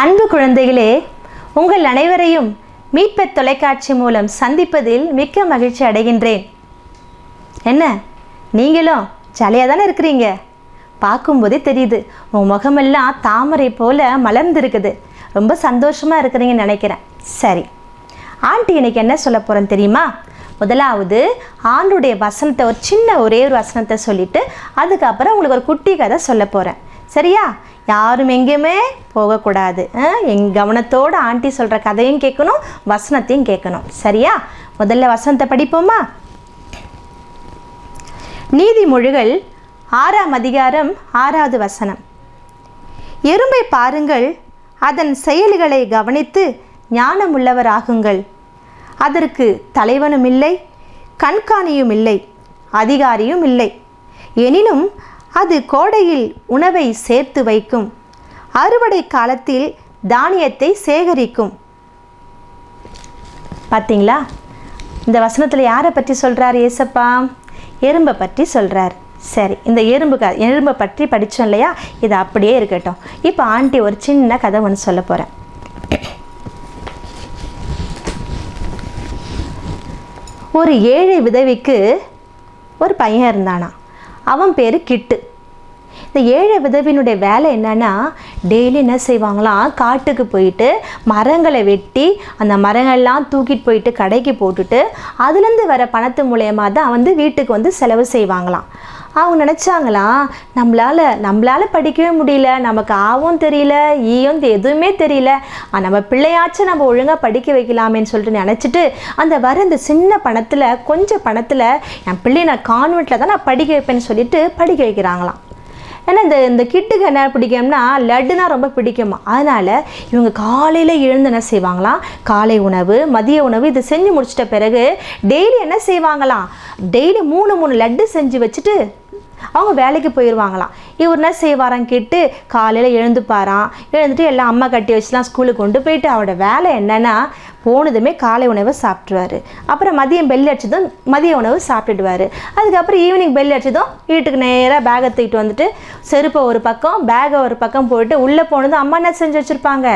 அன்பு குழந்தைகளே, உங்கள் அனைவரையும் மீட்பெத் தொலைக்காட்சி மூலம் சந்திப்பதில் மிக்க மகிழ்ச்சி அடைகின்றேன். என்ன நீங்களும் ஜாலியாக தானே இருக்கிறீங்க? பார்க்கும்போதே தெரியுது, உங்கள் முகமெல்லாம் தாமரை போல் மலர்ந்துருக்குது. ரொம்ப சந்தோஷமாக இருக்கிறீங்கன்னு நினைக்கிறேன். சரி, ஆண்டி இன்னைக்கு என்ன சொல்ல போகிறேன்னு தெரியுமா? முதலாவது ஆண்டுடைய வசனத்தை ஒரே ஒரு வசனத்தை சொல்லிவிட்டு அதுக்கப்புறம் உங்களுக்கு ஒரு குட்டி கதை சொல்ல போகிறேன். சரியா? யாரும் எங்கேயுமே போகக்கூடாது. கவனத்தோடு ஆண்டி சொல்கிற கதையும் கேட்கணும், வசனத்தையும் கேட்கணும். சரியா? முதல்ல வசனத்தை படிப்போமா? நீதிமொழிகள் 6ஆம் அதிகாரம் 6வது வசனம். எறும்பை பாருங்கள், அதன் செயல்களை கவனித்து ஞானமுள்ளவராகுங்கள். அதற்கு தலைவனும் இல்லை, கண்காணியும் இல்லை, அதிகாரியும் இல்லை. எனினும் அது கோடையில் உணவை சேர்த்து வைக்கும், அறுவடை காலத்தில் தானியத்தை சேகரிக்கும். பார்த்தீங்களா? இந்த வசனத்தில் யாரை பற்றி சொல்கிறார் ஏசப்பா? எறும்பை பற்றி சொல்கிறார். சரி, இந்த எறும்பை பற்றி படித்தோம் இல்லையா? இது அப்படியே இருக்கட்டும். இப்போ ஆண்டி ஒரு சின்ன கதை ஒன்று சொல்ல போகிறேன். ஒரு ஏழை விதவிக்கு ஒரு பையன் இருந்தானா. அவன் பேர் கிட்டு. இந்த ஏழை விதவினுடைய வேலை என்னன்னா, டெய்லி என்ன செய்வாங்களாம், காட்டுக்கு போயிட்டு மரங்களை வெட்டி அந்த மரங்கள்லாம் தூக்கிட்டு போயிட்டு கடைக்கு போட்டுட்டு அதுலேருந்து வர பணத்து மூலயமா தான் வீட்டுக்கு செலவு செய்வாங்களாம். அவங்க நினச்சாங்களாம், நம்மளால் படிக்கவே முடியல, நமக்கு ஆவும் தெரியல, ஈயும் எதுவுமே தெரியல, நம்ம பிள்ளையாச்சும் நம்ம ஒழுங்காக படிக்க வைக்கலாமேன்னு சொல்லிட்டு நினச்சிட்டு அந்த சின்ன பணத்தில் கொஞ்சம் பணத்தில் என் பிள்ளையை நான் கான்வெண்ட்டில் தான் நான் படிக்க வைப்பேன்னு சொல்லிட்டு படிக்க வைக்கிறாங்களாம். ஏன்னா இந்த கிட்டுக்கு என்ன பிடிக்கும்னா, லட்டுனா ரொம்ப பிடிக்குமா. அதனால் இவங்க காலையில் எழுந்து என்ன செய்வாங்களாம், காலை உணவு மதிய உணவு இது செஞ்சு முடிச்சிட்ட பிறகு டெய்லி என்ன செய்வாங்களாம், டெய்லி 3 லட்டு செஞ்சு வச்சுட்டு அவங்க வேலைக்கு போயிடுவாங்களாம். இவர் என்ன செய்வாராம், கேட்டு காலையில் எழுந்துட்டு எல்லாம் அம்மா கட்டி வச்சுலாம் ஸ்கூலுக்கு கொண்டு போயிட்டு அவரோட வேலை என்னென்னா, போனதுமே காலை உணவை சாப்பிட்ருவார். அப்புறம் மதியம் பெல் அடிச்சதும் மதிய உணவு சாப்பிட்டுடுவார். அதுக்கப்புறம் ஈவினிங் பெல் அடிச்சதும் வீட்டுக்கு நேராக பேகை தூக்கிட்டு வந்துட்டு செருப்பை ஒரு பக்கம் பேகை ஒரு பக்கம் போயிட்டு உள்ளே போனதும் அம்மா என்ன செஞ்சு வச்சுருப்பாங்க,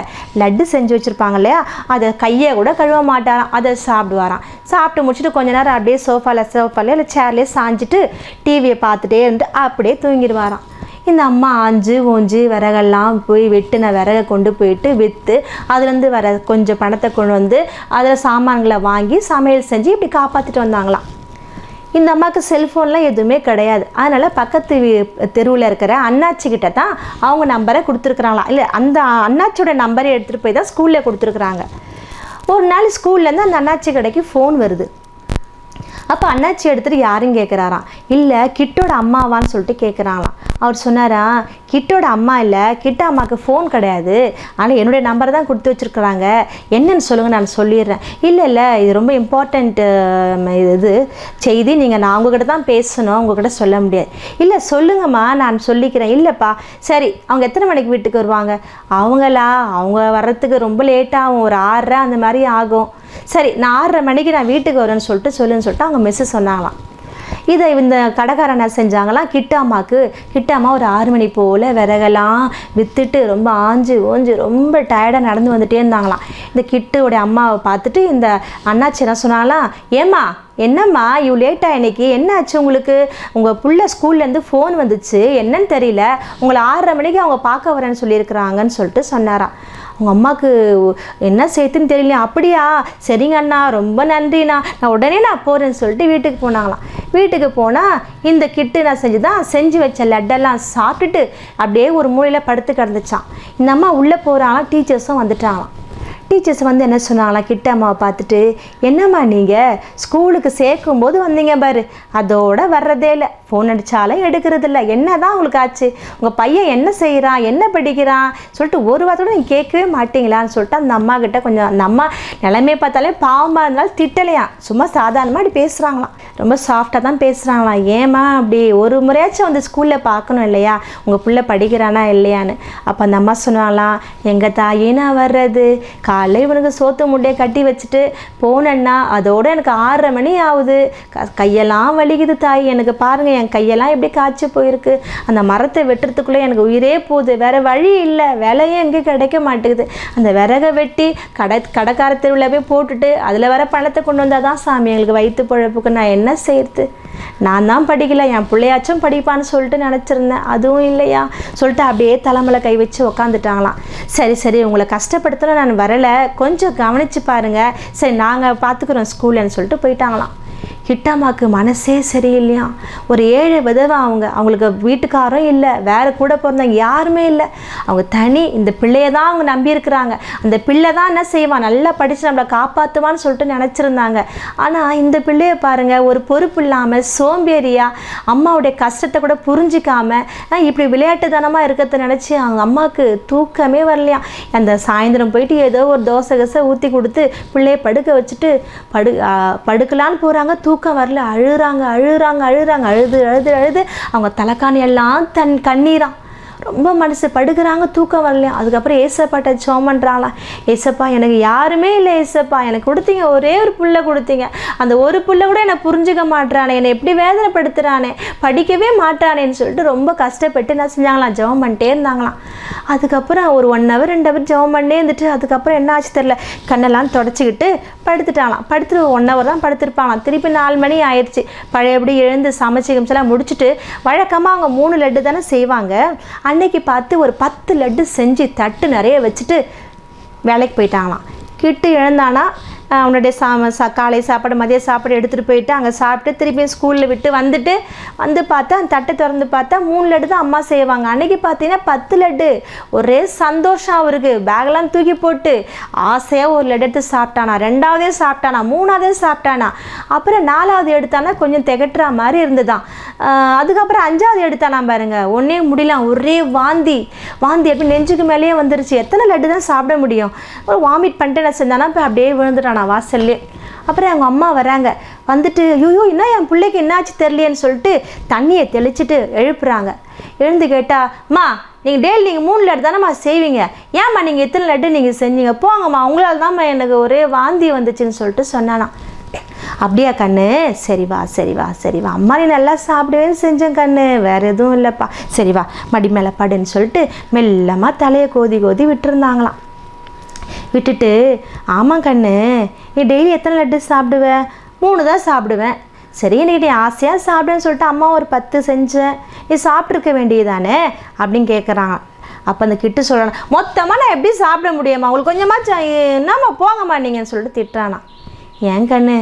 லட்டு செஞ்சு வச்சுருப்பாங்க இல்லையா, அதை கையை கூட கழுவ மாட்டாராம், அதை சாப்பிடுவாராம். சாப்பிட்டு முடிச்சுட்டு கொஞ்ச நேரம் அப்படியே சோஃபாவில் இல்லை சேர்லேயே சாஞ்சிட்டு டிவியை பார்த்துட்டே இருந்து அப்படியே தூங்கிடுவாராம். இந்த அம்மா ஆஞ்சு ஓஞ்சி விறகெல்லாம் போய் வெட்டின விறகை கொண்டு போயிட்டு விற்று அதுலேருந்து வர கொஞ்சம் பணத்தை கொண்டு வந்து அதில் சாமான்களை வாங்கி சமையல் செஞ்சு இப்படி காப்பாற்றிட்டு வந்தாங்களாம். இந்த அம்மாவுக்கு செல்ஃபோன்லாம் எதுவுமே கிடையாது. அதனால் பக்கத்து தெருவில் இருக்கிற அண்ணாச்சிக்கிட்ட தான் அவங்க நம்பரை கொடுத்துருக்குறாங்களாம். இல்லை, அந்த அண்ணாச்சியோட நம்பரை எடுத்துகிட்டு போய் தான் ஸ்கூலில் கொடுத்துருக்குறாங்க. ஒரு நாள் ஸ்கூல்லேருந்து அந்த அண்ணாச்சி கடைக்கு ஃபோன் வருது. அப்போ அண்ணாச்சி எடுத்துகிட்டு யாரும் கேட்குறாராம், இல்லை கிட்டோட அம்மாவான்னு சொல்லிட்டு கேட்குறாங்களாம். அவர் சொன்னாரா, கிட்டோட அம்மா இல்லை, கிட்ட அம்மாவுக்கு ஃபோன் கிடையாது, ஆனால் என்னுடைய நம்பரை தான் கொடுத்து வச்சுருக்குறாங்க, என்னன்னு சொல்லுங்கள் நான் சொல்லிடுறேன். இல்லை இது ரொம்ப இம்பார்ட்டண்ட் இது செய்தி, நான் உங்ககிட்ட தான் பேசணும், உங்ககிட்ட சொல்ல முடியாது. இல்லை சொல்லுங்கம்மா நான் சொல்லிக்கிறேன். இல்லைப்பா, சரி அவங்க எத்தனை மணிக்கு வீட்டுக்கு வருவாங்க? அவங்க வர்றதுக்கு ரொம்ப லேட்டாகும், ஒரு 6:30 அந்த மாதிரி ஆகும். சரி, நான் 6:30 மணிக்கு நான் வீட்டுக்கு வரேன்னு சொல்லுன்னு சொல்லிட்டு அவங்க மிஸ்ஸு சொன்னாங்களாம். இதை இந்த கடைக்காரன் என்ன செஞ்சாங்களாம், கிட்ட அம்மா ஒரு 6 மணி போல் விறகெல்லாம் விற்றுட்டு ரொம்ப ஆஞ்சு ஓஞ்சு ரொம்ப டயர்டாக நடந்து வந்துட்டே இருந்தாங்களாம். இந்த கிட்டுடைய அம்மாவை பார்த்துட்டு இந்த அண்ணாச்சி என்ன சொன்னாங்களாம், ஏம்மா என்னம்மா இவ்வளோ லேட்டாக இன்னைக்கு என்ன ஆச்சு உங்களுக்கு? உங்கள் புள்ள ஸ்கூல்லேருந்து ஃபோன் வந்துச்சு, என்னன்னு தெரியல, உங்களை 6:30 மணிக்கு அவங்க பார்க்க வரேன்னு சொல்லியிருக்கிறாங்கன்னு சொல்லிட்டு சொன்னாராம். உங்கள் அம்மாவுக்கு என்ன சேர்த்துன்னு தெரியல. அப்படியா, சரிங்க அண்ணா, ரொம்ப நன்றிண்ணா, நான் உடனே போகிறேன்னு சொல்லிட்டு வீட்டுக்கு போனாங்களாம். வீட்டுக்கு போனால் இந்த கிட்டு நான் செஞ்சு வச்ச லட்டெல்லாம் சாப்பிட்டுட்டு அப்படியே ஒரு மூலையில் படுத்து கிடந்துச்சான். இந்த அம்மா உள்ளே போகிறாங்களாம், டீச்சர்ஸும் வந்துட்டாங்களாம். டீச்சர்ஸ் என்ன சொன்னாங்களாம், கிட்ட அம்மாவை பார்த்துட்டு, என்னம்மா நீங்கள் ஸ்கூலுக்கு சேர்க்கும்போது வந்தீங்க பாரு, அதோட வர்றதே இல்லை, ஃபோன் அடித்தாலும் எடுக்கிறது இல்லை, என்ன தான் உங்களுக்கு ஆச்சு? உங்கள் பையன் என்ன செய்கிறான், என்ன படிக்கிறான் சொல்லிட்டு ஒரு வாரத்தோடு நீங்கள் கேட்கவே மாட்டீங்களான்னு சொல்லிட்டு அந்த அம்மா கிட்ட கொஞ்சம், அந்த அம்மா நிலைமையை பார்த்தாலே பாவமாக இருந்தாலும் திட்டலையாம், சும்மா சாதாரணமாக அப்படி பேசுகிறாங்களாம், ரொம்ப சாஃப்டாக தான் பேசுகிறாங்களாம். ஏம்மா அப்படி ஒரு முறையாச்சும் ஸ்கூலில் பார்க்கணும் இல்லையா, உங்கள் பிள்ளை படிக்கிறானா இல்லையான்னு. அப்போ அந்த அம்மா சொன்னாங்களாம், எங்கள் தாயே நான் வர்றது காலைல இவனுக்கு சோத்து முட்டையை கட்டி வச்சுட்டு போனேன்னா அதோட எனக்கு 6:30 மணி ஆகுது. கையெல்லாம் வலிக்குது தாய். எனக்கு பாருங்கள் என் கையெல்லாம் எப்படி காய்ச்சி போயிருக்கு. அந்த மரத்தை வெட்டுறதுக்குள்ளே எனக்கு உயிரே போகுது. வேறு வழி இல்லை, விலையும் எங்கேயும் கிடைக்க மாட்டேங்குது. அந்த விறகை வெட்டி கடைக்கார தெருவில் போய் போட்டுட்டு அதில் வர பணத்தை கொண்டு வந்தால் தான் சாமி எங்களுக்கு வயிற்று பழப்புக்கு. நான் என்ன செய்யறது? நான் தான் படிக்கல, என் பிள்ளையாச்சும் படிப்பான்னு சொல்லிட்டு நினச்சிருந்தேன். அதுவும் இல்லையா சொல்லிட்டு அப்படியே தலைமையில் கை வச்சு உக்காந்துட்டாங்களாம். சரி சரி உங்களை கஷ்டப்படுத்தல நான் வரலை, கொஞ்சம் கவனித்து பாருங்கள், சரி நாங்கள் பார்த்துக்குறோம் ஸ்கூல்லன்னு சொல்லிட்டு போயிட்டாங்களாம். கிட்டாமாக்கு மனசே சரியில்லையா. ஒரு ஏழை விதவை அவங்களுக்கு வீட்டுக்காரும் இல்லை, வேறு கூட பிறந்தவங்க யாருமே இல்லை. அவங்க தனி. இந்த பிள்ளையை தான் அவங்க நம்பியிருக்கிறாங்க. அந்த பிள்ளை தான் என்ன செய்வான், நல்லா படித்து நம்மளை காப்பாற்றுவான்னு சொல்லிட்டு நினச்சிருந்தாங்க. ஆனால் இந்த பிள்ளையை பாருங்கள், ஒரு பொறுப்பு இல்லாமல் சோம்பேறியாக அம்மாவுடைய கஷ்டத்தை கூட புரிஞ்சிக்காமல் இப்படி விளையாட்டுத்தனமாக இருக்கிறத நினச்சி அவங்க அம்மாவுக்கு தூக்கமே வரலையா. அந்த சாயந்தரம் போயிட்டு ஏதோ ஒரு தோசை கசை ஊற்றி கொடுத்து பிள்ளையை படுக்க வச்சுட்டு படுக்கலான்னு போகிறாங்க. தூக்கம் வரல. அழுறாங்க அழுது அவங்க தலைக்காணி எல்லாம் கண்ணீராம். ரொம்ப மனசு படுக்கிறாங்க, தூக்கம் வரலையா. அதுக்கப்புறம் ஏசப்பாட்ட ஜெபம் பண்ணுறாங்களாம். ஏசப்பா எனக்கு யாருமே இல்லை, ஏசப்பா எனக்கு கொடுத்தீங்க, ஒரே ஒரு புள்ள கொடுத்தீங்க, அந்த ஒரு புள்ள கூட என்னை புரிஞ்சுக்க மாட்டானே, என்னை எப்படி வேதனைப்படுத்துகிறானே, படிக்கவே மாட்டானேன்னு சொல்லிட்டு ரொம்ப கஷ்டப்பட்டு என்ன செஞ்சாங்களாம், ஜெபம் பண்ணிட்டே இருந்தாங்களாம். அதுக்கப்புறம் ஒரு 1 hour 2 hour ஜெபம் பண்ணே இருந்துட்டு அதுக்கப்புறம் என்ன ஆச்சு தெரில, கண்ணெல்லாம் தொடச்சிக்கிட்டு படுத்துட்டாங்களாம். படுத்துட்டு 1 hour தான் படுத்துருப்பாங்களாம். திருப்பி 4 மணி ஆயிடுச்சு. பழையபடி எழுந்து சமைச்சு கிம்ச்செல்லாம் முடிச்சுட்டு வழக்கமாக அவங்க 3 லட்டு தானே செய்வாங்க. அன்னைக்கு பார்த்து ஒரு 10 லட்டு செஞ்சு தட்டு நிறைய வச்சுட்டு வேலைக்கு போயிட்டாங்களாம். கிட்டு எழுந்தானா அவனுடைய காலை சாப்பாடு மதிய சாப்பாடு எடுத்துகிட்டு போயிட்டு அங்கே சாப்பிட்டு திருப்பி ஸ்கூலில் விட்டு வந்து பார்த்தா அந்த தட்டை திறந்து பார்த்தா 3 லட்டு தான் அம்மா செய்வாங்க. அன்றைக்கி பார்த்தீங்கன்னா 10 லட்டு. ஒரே சந்தோஷம் அவருக்கு. பேக்லாம் தூக்கி போட்டு ஆசையாக ஒரு லட்டு எடுத்து சாப்பிட்டானா, 2ஆவதே சாப்பிட்டானா, 3ஆவதே சாப்பிட்டானா, அப்புறம் 4ஆவது எடுத்தானா கொஞ்சம் திகட்டுற மாதிரி இருந்துதான். அதுக்கப்புறம் 5ஆவது எடுத்தானா பாருங்க, ஒன்றே முடியலாம், ஒரே வாந்தி எப்படி நெஞ்சுக்கு மேலேயே வந்துருச்சு. எத்தனை லட்டு தான் சாப்பிட முடியும். ஒரு வாமிட் பண்ணிட்டு என்ன செஞ்சானா இப்போ அப்படியே விழுந்துட்டானா வாசல்லே. அப்புறம் அவங்க அம்மா வராங்க. வந்துட்டு ஐயோ என்ன என் பிள்ளைக்கு என்னாச்சு தெரியலையேன்னு சொல்லிட்டு தண்ணியை தெளிச்சுட்டு எழுப்புறாங்க. எழுந்து கேட்டா, அம்மா நீங்கள் டெய்லி நீங்கள் 3 லட்டு தானேம்மா செய்வீங்க, ஏம்மா நீங்கள் எத்தனை லட்டு நீங்கள் செஞ்சீங்க, போங்கம்மா உங்களால் தான்ம்மா எனக்கு ஒரே வாந்தி வந்துச்சுன்னு சொல்லிட்டு சொன்னானா. அப்படியா கண்ணு, சரி வா அம்மா நீ நல்லா சாப்பிடுவேன்னு செஞ்சேன் கண்ணு, வேறு எதுவும் இல்லைப்பா, சரி வா மடி மேலே படுன்னு சொல்லிட்டு மெல்லமாக தலையை கோதி விட்டுருந்தாங்களாம். விட்டுட்டு, ஆமாம் கண்ணு நீ டெய்லி எத்தனை லட்டு சாப்பிடுவேன், 3 தான் சாப்பிடுவேன், சரி இன்னைக்கு நீ ஆசையாக சாப்பிடுன்னு சொல்லிட்டு அம்மா ஒரு 10 செஞ்சேன், நீ சாப்பிட்ருக்க வேண்டியதானே அப்படின்னு கேட்குறாங்க. அப்போ அந்த கிட்டு சொல்லணும், மொத்தமாக நான் எப்படி சாப்பிட முடியுமா, உங்களுக்கு கொஞ்சமாக என்னம்மா போங்கம்மா நீங்கன்னு சொல்லிட்டு திட்டுறானா. ஏன் கண்ணு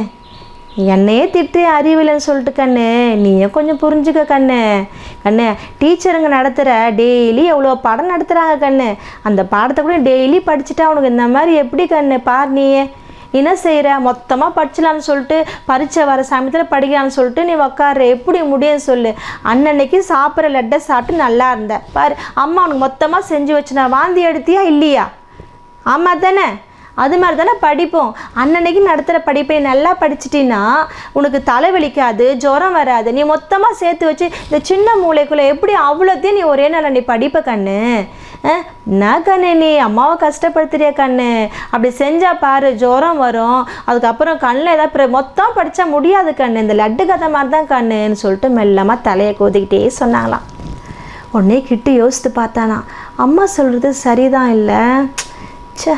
என்னையே திட்டு அறிவில்லைன்னு சொல்லிட்டு கண்ணு நீயே கொஞ்சம் புரிஞ்சுக்க கண்ணு. டீச்சருங்க நடத்துகிற டெய்லி எவ்வளோ பாடம் நடத்துகிறாங்க கண்ணு, அந்த பாடத்தை கூட டெய்லி படிச்சுட்டா அவனுக்கு இந்த மாதிரி எப்படி கண்ணு பார் நீயே என்ன செய்கிற, மொத்தமாக படிச்சலான்னு சொல்லிட்டு பரீட்சை வர சமயத்தில் படிக்கலான்னு சொல்லிட்டு நீ உக்கார எப்படி முடியும் சொல்லு. அன்னன்னைக்கு சாப்பிட்ற லட்டை சாப்பிட்டு நல்லா இருந்த பாரு, அம்மா அவனுக்கு மொத்தமாக செஞ்சு வச்சுனா வாந்தி எடுத்தியா இல்லையா, ஆமாம் தானே, அது மாதிரி தானே படிப்போம். அன்னன்னைக்கு நடத்துகிற படிப்பை நல்லா படிச்சிட்டின்னா உனக்கு தலைவலிக்காது, ஜுரம் வராது. நீ மொத்தமாக சேர்த்து வச்சு இந்த சின்ன மூளைக்குள்ளே எப்படி அவ்வளோத்தையும் நீ ஒரே நாள் நீ படிப்ப கண்ணு. என்ன கண்ணு நீ அம்மாவை கஷ்டப்படுத்துறிய கண்ணு, அப்படி செஞ்சால் பாரு ஜுரம் வரும், அதுக்கப்புறம் கண்ணில் ஏதாவது மொத்தம் படித்தா முடியாது கண்ணு, இந்த லட்டு கதை மாதிரி தான் கண்ணுன்னு சொல்லிட்டு மெல்லமாக தலையை கோதிக்கிட்டே சொன்னாங்களாம். உடனே கிட்டு யோசித்து பார்த்தானா, அம்மா சொல்கிறது சரிதான் இல்லை, சே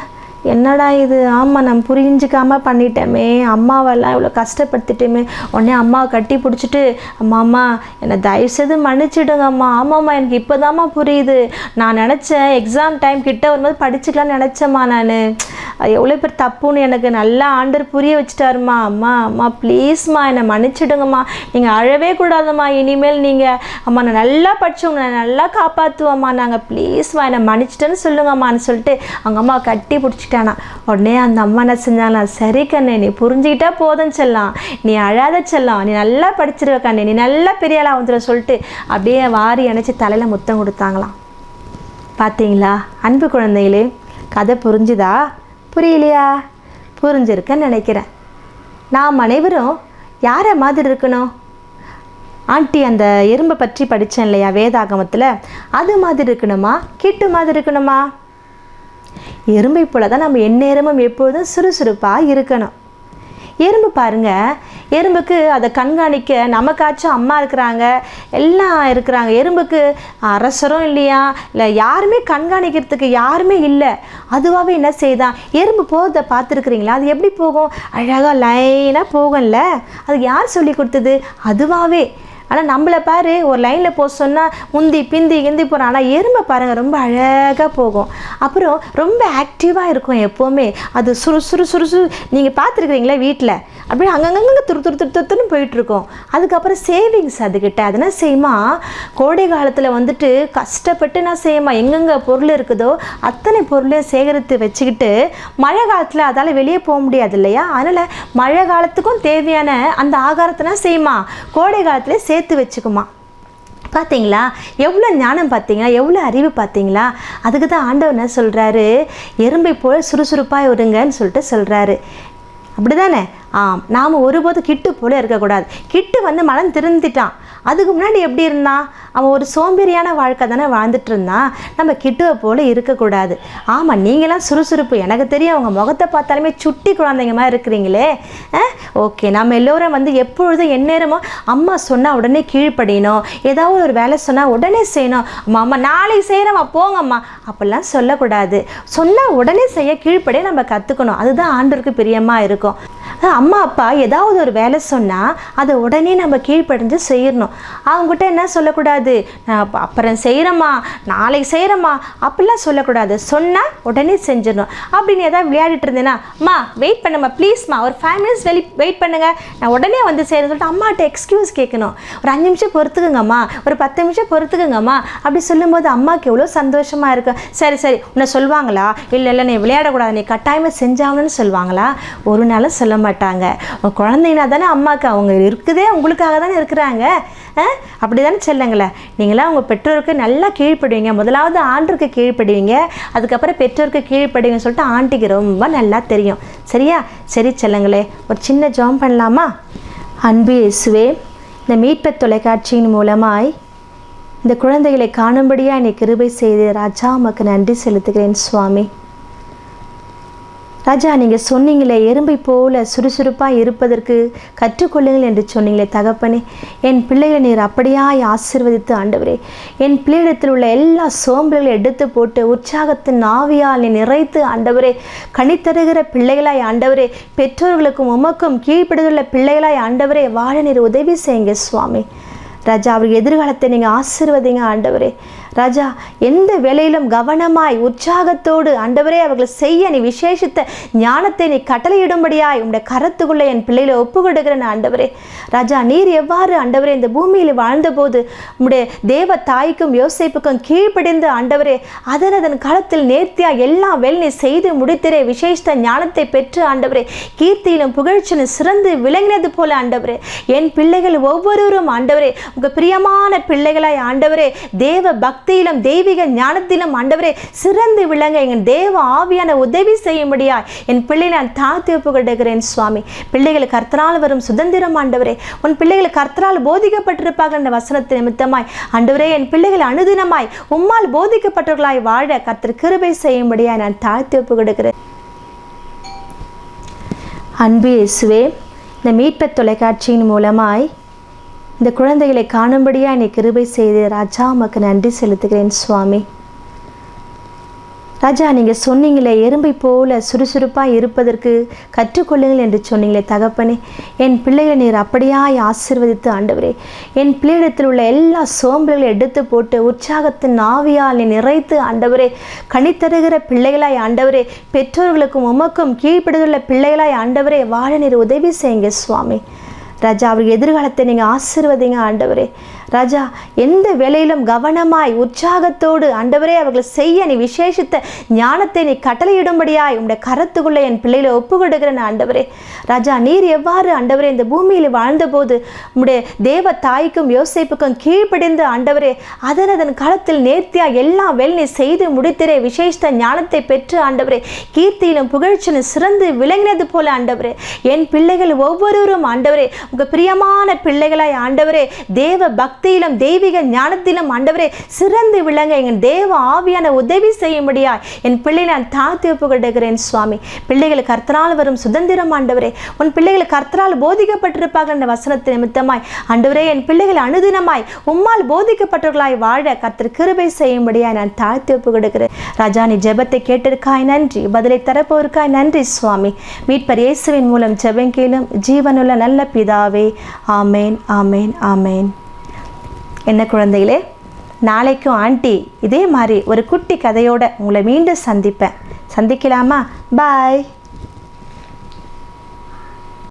என்னடா இது, ஆமாம் நம்ம புரிஞ்சிக்காமல் பண்ணிட்டோமே, அம்மாவெல்லாம் இவ்வளோ கஷ்டப்படுத்திட்டோமே. உடனே அம்மாவை கட்டி பிடிச்சிட்டு, அம்மா என்னை தயவுசெய்து மன்னிச்சிடுங்க அம்மா, ஆமாம்மா எனக்கு இப்போ தான்மா புரியுது, நான் நினச்சேன் எக்ஸாம் டைம் கிட்ட வரும்போது படிச்சுக்கலான்னு நினச்சேம்மா, நான் அது எவ்வளோ பேர் தப்புன்னு எனக்கு நல்லா ஆண்டர் புரிய வச்சுட்டாருமா, அம்மா ப்ளீஸ்மா என்னை மன்னிச்சிடுங்கம்மா, நீங்கள் அழவே கூடாதும்மா இனிமேல், நீங்கள் அம்மா நான் நல்லா படித்தவங்க நான் நல்லா காப்பாற்றுவோம்மா, நாங்கள் ப்ளீஸ்மா என்னை மன்னிச்சிட்டேன்னு சொல்லுங்கம்மான்னு சொல்லிட்டு அவங்க அம்மாவை கட்டி பிடிச்சி. உடனே அந்த அம்மா என்ன செஞ்சாங்களா, சரி கண்ணே நீ புரிஞ்சுக்கிட்டா போதும் செல்லாம், நீ அழாத செல்லம், நீ நல்லா படிச்சிருவ கண்ணே, நீ நல்லா பெரிய ஆளா வந்துடும் சொல்லிட்டு அப்படியே வாரி அணைச்சி தலையில் முத்தம் கொடுத்தாங்களாம். பார்த்தீங்களா அன்பு குழந்தைகளே, கதை புரிஞ்சுதா புரியலையா? புரிஞ்சிருக்கன்னு நினைக்கிறேன். நாம் அனைவரும் யாரை மாதிரி இருக்கணும்? ஆண்டி அந்த எறும்பை பற்றி படித்தேன் இல்லையா வேதாகமத்தில், அது மாதிரி இருக்கணுமா, கிட்டு மாதிரி இருக்கணுமா? எறும்பை போல தான் நம்ம எந்நேரமும் எப்பொழுதும் சுறுசுறுப்பாக இருக்கணும். எறும்பு பாருங்க, எறும்புக்கு அதை கண்காணிக்க நமக்காச்சும் அம்மா இருக்கிறாங்க, எல்லாம் இருக்கிறாங்க. எறும்புக்கு அரசரும் இல்லையா, இல்லை யாருமே கண்காணிக்கிறதுக்கு யாருமே இல்லை. அதுவாகவே என்ன செய்தான், எறும்பு போகிறத பார்த்துருக்குறீங்களா? அது எப்படி போகும்? அழகாக லைனாக போகும்ல. அதுக்கு யார் சொல்லி கொடுத்தது? அதுவாகவே. ஆனால் நம்மளை பாரு, ஒரு லைனில் போக சொன்னால் முந்தி பிந்தி கிந்தி போகிறோம். ஆனால் எறும்பை பாருங்கள், ரொம்ப அழகாக போகும். அப்புறம் ரொம்ப ஆக்டிவாக இருக்கும் எப்போவுமே. அது சுறு நீங்கள் பார்த்துருக்குறீங்களா வீட்டில்? அப்படியே அங்கங்கே துருன்னு போயிட்டுருக்கோம். அதுக்கப்புறம் சேவிங்ஸ் அதுக்கிட்ட அது என்ன செய்யுமா, கோடை காலத்தில் வந்துட்டு கஷ்டப்பட்டு என்ன செய்யுமா, எங்கெங்கே பொருள் இருக்குதோ அத்தனை பொருளையும் சேகரித்து வச்சுக்கிட்டு மழை காலத்தில் அதால் வெளியே போக முடியாது இல்லையா? அதனால் மழை காலத்துக்கும் தேவையான அந்த ஆகாரத்தை செய்யுமா, கோடை காலத்தில் சேர்த்து வச்சுக்குமா. பார்த்தீங்களா எவ்வளோ ஞானம், பார்த்தீங்களா எவ்வளோ அறிவு, பார்த்தீங்களா? அதுக்கு தான் ஆண்டவர் என்ன சொல்கிறாரு, எறும்பை போல் சுறுசுறுப்பாக இருங்கன்னு சொல்லிட்டு சொல்கிறாரு. அப்படி தானே? நாம் ஒருபோது கிட்டு போல இருக்கக்கூடாது. கிட்டு மனம் திருந்திட்டான். அதுக்கு முன்னாடி எப்படி இருந்தான்? அவன் ஒரு சோம்பேறியான வாழ்க்கை தானே வாழ்ந்துட்டு இருந்தான். நம்ம கிட்டுவை போல் இருக்கக்கூடாது. ஆமாம், நீங்களாம் சுறுசுறுப்பு, எனக்கு தெரியும். அவங்க முகத்தை பார்த்தாலுமே சுட்டி குழந்தைங்க மாதிரி இருக்கிறீங்களே. ஓகே, நம்ம எல்லோரும் எப்பொழுதும் எந்நேரமும் அம்மா சொன்னால் உடனே கீழ்ப்படியணும், ஏதாவது ஒரு வேலை சொன்னால் உடனே செய்யணும். அம்மா நாளைக்கு செய்கிறோம்மா போங்கம்மா அப்படிலாம் சொல்லக்கூடாது. சொன்னால் உடனே செய்ய கீழ்ப்படிய நம்ம கற்றுக்கணும். அதுதான் ஆண்டவருக்கு பிரியமாக இருக்கும். அம்மா அப்பா ஏதாவது ஒரு வேலை சொன்னால் அதை உடனே நம்ம கீழ்ப்படிஞ்சு செய்யணும். அவங்ககிட்ட என்ன சொல்லக்கூடாது, அப்புறம் செய்கிறோம்மா நாளைக்கு செய்கிறோம்மா அப்படிலாம் சொல்லக்கூடாது. சொன்னால் உடனே செஞ்சிடணும். அப்படின்னு ஏதாவது விளையாடிட்டு இருந்தேன்னா, அம்மா வெயிட் பண்ணுமா ப்ளீஸ்மா, ஒரு 5 minutes வெயிட் பண்ணுங்கள், நான் உடனே செய்கிறேன்னு சொல்லிட்டு அம்மாட்ட எக்ஸ்கியூஸ் கேட்கணும். ஒரு 5 நிமிஷம் பொறுத்துக்குங்கம்மா, ஒரு 10 நிமிஷம் பொறுத்துக்குங்கம்மா அப்படி சொல்லும்போது அம்மாவுக்கு எவ்வளோ சந்தோஷமாக இருக்கும். சரி உன்னை சொல்லுவாங்களா? இல்லை நீ விளையாடக்கூடாது, நீ கட்டாயமாக செஞ்சாகணும்னு சொல்லுவாங்களா? ஒரு நாளும் சொல்ல மாட்டாங்க. குழந்தைங்கன்னா தானே அம்மாவுக்கு, அவங்க இருக்குதே உங்களுக்காக தானே இருக்கிறாங்க. அப்படி தானே சொல்லுங்களே. நீங்களாம் உங்கள் பெற்றோருக்கு நல்லா கீழ்ப்படுவீங்க. முதலாவது ஆண்டருக்கு கீழ்ப்படுவீங்க, அதுக்கப்புறம் பெற்றோருக்கு கீழ்ப்படுவீங்கன்னு சொல்லிட்டு ஆண்டிக்கு ரொம்ப நல்லா தெரியும். சரியா? சரி செல்லுங்களே, ஒரு சின்ன ஜெபம் பண்ணலாமா? அன்பு இயேசுவே, இந்த மீட்பர் தொலைக்காட்சியின் மூலமாய் இந்த குழந்தைகளை காணும்படியாக என்னை கிருபை செய்து ராஜா உமக்கு நன்றி செலுத்துகிறேன் சுவாமி. ராஜா, நீங்கள் சொன்னீங்களே எறும்பை போல சுறுசுறுப்பாக இருப்பதற்கு கற்றுக்கொள்ளுங்கள் என்று சொன்னீங்களே தகப்பனே. என் பிள்ளைகளை நீர் அப்படியாய் ஆசீர்வதித்து ஆண்டவரே, என் பிள்ளையிடத்தில் உள்ள எல்லா சோம்பல்களையும் எடுத்து போட்டு உற்சாகத்தின் ஆவியால் நீ நிறைத்து ஆண்டவரே, கனித்தருகிற பிள்ளைகளாய் ஆண்டவரே, பெற்றோர்களுக்கும் உமக்கும் கீழ்ப்படுதலுள்ள பிள்ளைகளாய் ஆண்டவரே வாழ நீர் உதவி செய்யுங்க சுவாமி. ராஜா, அவருக்கு எதிர்காலத்தை நீங்கள் ஆசீர்வதிங்க ஆண்டவரே. ராஜா, எந்த வேலையிலும் கவனமாய் உற்சாகத்தோடு ஆண்டவரே அவர்களை செய்ய நீ விசேஷித்த ஞானத்தை நீ கட்டளையிடும்படியாய் உங்களுடைய கரத்துக்குள்ளே என் பிள்ளைகளை ஒப்பு கொடுக்கிறேன் ஆண்டவரே. ராஜா, நீர் எவ்வாறு ஆண்டவரே இந்த பூமியில் வாழ்ந்தபோது உங்களுடைய தேவ தாய்க்கும் யோசேப்புக்கும் கீழ்ப்படிந்து ஆண்டவரே அதன் காலத்தில் நேர்த்தியாக எல்லா வேலை நீ செய்து முடித்திரே விசேஷ ஞானத்தை பெற்று ஆண்டவரே கீர்த்தியிலும் புகழ்ச்சியிலும் சிறந்து விளங்கினது போல ஆண்டவரே, என் பிள்ளைகள் ஒவ்வொருவரும் ஆண்டவரே உங்கள் பிரியமான பிள்ளைகளாய் ஆண்டவரே தேவ பக்தியிலும் தெய்வீக ஞானத்திலும் ஆண்டவரே சிறந்து விளங்க எங்கள் தேவ ஆவியான உதவி செய்யும்படியாய் என் பிள்ளை நான் தாழ்த்தி ஒப்பு கொடுக்கிறேன் சுவாமி. பிள்ளைகள் கர்த்தரால் வரும் சுதந்திரம் ஆண்டவரே, உன் பிள்ளைகள் கர்த்தரால் போதிக்கப்பட்டிருப்பார்கள் என்ற வசனத்தின் நிமித்தமாய் ஆண்டவரே என் பிள்ளைகள் அனுதினமாய் உம்மால் போதிக்கப்பட்டவர்களாய் வாழ கர்த்தர் கிருபை செய்யும்படியாய் நான் தாழ்த்தி ஒப்பு கொடுக்கிறேன். அன்பு இயேசுவே, இந்த மீட்பர் தொலைக்காட்சியின் மூலமாய் இந்த குழந்தைகளை காணும்படியாக என்னை கிருபை செய்து ராஜா உமக்கு நன்றி செலுத்துகிறேன் சுவாமி. ராஜா, நீங்கள் சொன்னீங்களே எறும்பை போல சுறுசுறுப்பாக இருப்பதற்கு கற்றுக்கொள்ளுங்கள் என்று சொன்னீங்களே தகப்பனே, என் பிள்ளைகளை நீர் அப்படியாய் ஆசீர்வதித்து ஆண்டவரே, என் பிள்ளையிடத்தில் உள்ள எல்லா சோம்பல்களையும் எடுத்து போட்டு உற்சாகத்தின் ஆவியால் நீ நிறைத்து ஆண்டவரே கனித்தருகிற பிள்ளைகளாய் ஆண்டவரே, பெற்றோர்களுக்கும் உமக்கும் கீழ்ப்படுதலுள்ள பிள்ளைகளாய் ஆண்டவரே வாழ நீர் உதவி செய்யுங்க சுவாமி. ராஜா, அவருக்கு எதிர்காலத்தை நீங்கள் ஆசீர்வதிங்க ஆண்டவரே. ராஜா, எந்த வேலையிலும் கவனமாய் உற்சாகத்தோடு ஆண்டவரே அவர்களை செய்ய நீ விசேஷித்த ஞானத்தை நீ கட்டளையிடும்படியாய் உங்களுடைய கரத்துக்குள்ளே என் பிள்ளைகளை ஒப்பு கொடுக்கிறேன் ஆண்டவரே. ராஜா, நீர் எவ்வாறு ஆண்டவரே இந்த பூமியில் வாழ்ந்தபோது உங்களுடைய தேவ தாய்க்கும் யோசேப்புக்கும் கீழ்ப்படிந்து ஆண்டவரே அதன் காலத்தில் நேர்த்தியாக எல்லா வேலை நீ செய்து முடித்திரே விசேஷ ஞானத்தை பெற்று ஆண்டவரே கீர்த்தியிலும் புகழ்ச்சியிலும் சிறந்து விளங்கினது போல ஆண்டவரே, என் பிள்ளைகள் ஒவ்வொருவரும் ஆண்டவரே உங்கள் பிரியமான பிள்ளைகளாய் ஆண்டவரே தேவ பக்தியிலும் தெய்வீக ஞானத்திலும் ஆண்டவரே சிறந்து விளங்க எங்கள் தேவ ஆவியான உதவி செய்யும்படியாய் என் பிள்ளை நான் தாழ்த்தி ஒப்புக்கொடுக்கிறேன் சுவாமி. பிள்ளைகள் கர்த்தரால் வரும் சுதந்திரம் ஆண்டவரே, உன் பிள்ளைகள் கர்த்தரால் போதிக்கப்பட்டிருப்பார்கள் என்ற வசனத்தின் நிமித்தமாய் ஆண்டவரே என் பிள்ளைகள் அனுதினமாய் உம்மால் போதிக்கப்பட்டவர்களாய் வாழ கர்த்தர் கிருபை செய்யும்படியாய் நான் தாழ்த்தி ஒப்புக்கொடுக்கிறேன். ராஜா, நீ ஜெபத்தை கேட்டிருக்காய் நன்றி, பதிலை தரப்போருக்காய் நன்றி சுவாமி. மீட்பர் இயேசுவின் மூலம் ஜெபம் கேளும் ஜீவனுள்ள நல்ல பிதாவே. ஆமேன், ஆமேன், ஆமேன். என்ன குழந்தைகளே, நாளைக்கும் ஆண்டி இதே மாதிரி ஒரு குட்டி கதையோட உங்களை மீண்டும் சந்திப்பேன். சந்திக்கலாமா? பாய்.